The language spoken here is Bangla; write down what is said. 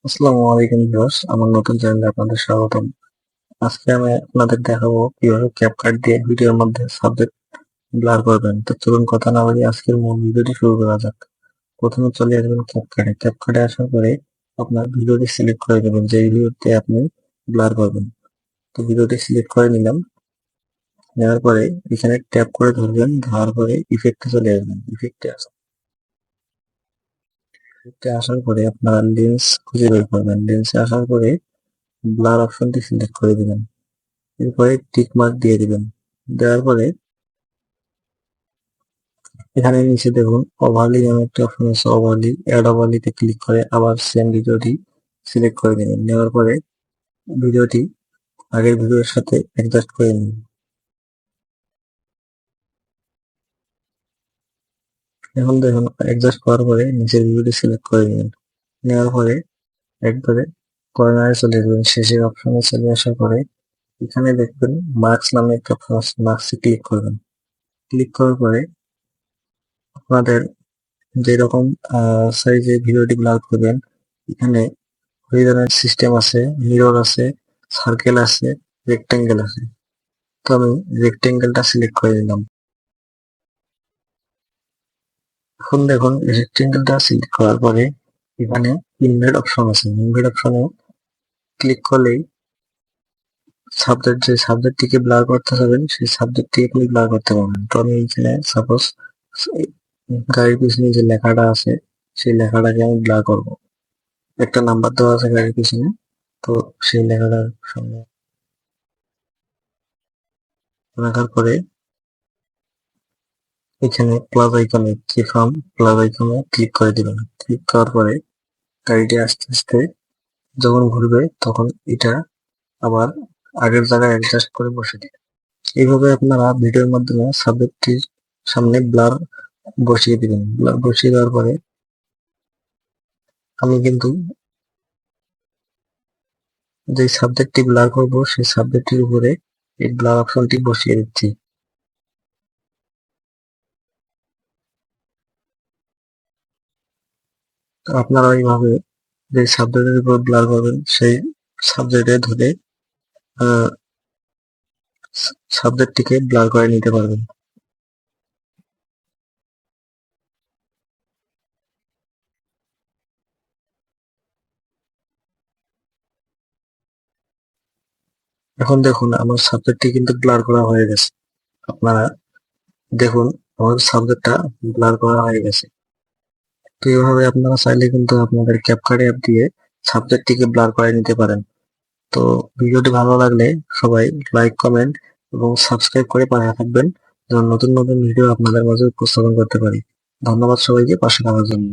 আসসালামু আলাইকুম ভিউয়ার্স, আমার নতুন চ্যানেলে আপনাদের স্বাগতম। আজকে আমি আপনাদের দেখাবো কিভাবে ক্যাপকাট দিয়ে ভিডিওর মধ্যে সাবজেক্ট ব্লার করবেন। তো চলুন কথা না বাড়িয়ে আজকের মূল ভিডিওটি শুরু করা যাক। প্রথমে চলে আসবেন ক্যাপকাটে। ক্যাপকাটে আসার পরে আপনার ভিডিওটি সিলেক্ট করে দেবেন যে ভিডিওতে আপনি ব্লার করবেন। তো ভিডিওটি সিলেক্ট করে নিলাম। নেওয়ার পরে এখানে ট্যাপ করে ধরবেন, ধরার পরে ইফেক্টে চলে আসবেন। ইফেক্টে আসার পরে আপনারা লেন্স খুঁজে বের করবেন। লেন্সে আসার পরে ব্লার অপশনটি সিলেক্ট করে দিবেন। এরপরে টিক মার্ক দিয়ে দিবেন। দেওয়ার পরে এখানে নিচে দেখুন ওভারলি নামে একটা অপশন আছে, ওভারলি অ্যাড ওভারলিতে ক্লিক করে আবার সেম ভিডিওটি সিলেক্ট করে নেবেন। নেওয়ার পরে ভিডিওটি আগের ভিডিওর সাথে অ্যাডজাস্ট করে নিন। এখন দেখুন অ্যাডজাস্ট করার পরে নিচের ভিডিওটি সিলেক্ট করে নিবেন। নেওয়ার পরে একবারে কর্নারে চলে যাবেন, শেষের অপশনে চলে আসার পরে এখানে দেখবেন মার্কস নামে একটা অপশন আছে, মার্কসে ক্লিক করবেন। ক্লিক করার পরে আপনাদের যেরকম সাইজে ভিডিওটি ব্লার করবেন এখানে হরিজনের সিস্টেম আছে, মিরর আছে, সার্কেল আছে, রেক্টেঙ্গেল আছে। তো আমি রেক্টেঙ্গেলটা সিলেক্ট করে নিলাম। এখন দেখুন রেক্টেঙ্গেলটা সিলেক্ট করার পরে এখানে ইনভার্ট অপশন আছে। ইনভার্ট অপশনে ক্লিক করলেই যে সাবজেক্টটিকে ব্লার করতে চাবেন সেই সাবজেক্টটিকে আপনি ব্লার করতে পারবেন। তো আমি এখানে সাপোজ গাড়ির পিছনে যে লেখাটা আছে সেই লেখাটাকে আমি ব্লার করব। একটা নাম্বার দেওয়া আছে গাড়ির পিছনে, তো সেই লেখাটার সঙ্গে রাখার পরে এখানে প্লাস আইকনে প্লাস আইকনে ক্লিক করে দিবেন। ক্লিক করার পরে গাড়িটি আস্তে আস্তে যখন ঘুরবে তখন এটা আবার আগের জায়গায় অ্যাডজাস্ট করে বসে দিবেন। এইভাবে আপনারা ভিডিওর মাধ্যমে সাবজেক্টটির সামনে ব্লার বসিয়ে দিবেন। ব্লার বসিয়ে দেওয়ার পরে আমি কিন্তু যে সাবজেক্টটি ব্লার করব সেই সাবজেক্টের উপরে এই ব্লার অপশনটি বসিয়ে দিচ্ছি। তো আপনারা এইভাবে যে সাবজেক্টের উপর ব্লার করবেন সেই সাবজেক্টে ধরে সাবজেক্টটিকে ব্লার করে নিতে পারবেন। এখন দেখুন আমার সাবজেক্টটি কিন্তু ব্লার করা হয়ে গেছে। আপনারা দেখুন আমার সাবজেক্টটা ব্লার করা হয়ে গেছে। তো এইভাবে আপনারা চাইলে কিন্তু আপনাদের ক্যাপকাট অ্যাপ দিয়ে সাবজেক্টটিকে ব্লার করে নিতে পারেন। তো ভিডিওটি ভালো লাগলে সবাই লাইক, কমেন্ট এবং সাবস্ক্রাইব করে পাশে থাকবেন, যেন নতুন নতুন ভিডিও আপনাদের মাঝে উপস্থাপন করতে পারি। ধন্যবাদ সবাইকে পাশে থাকার জন্য।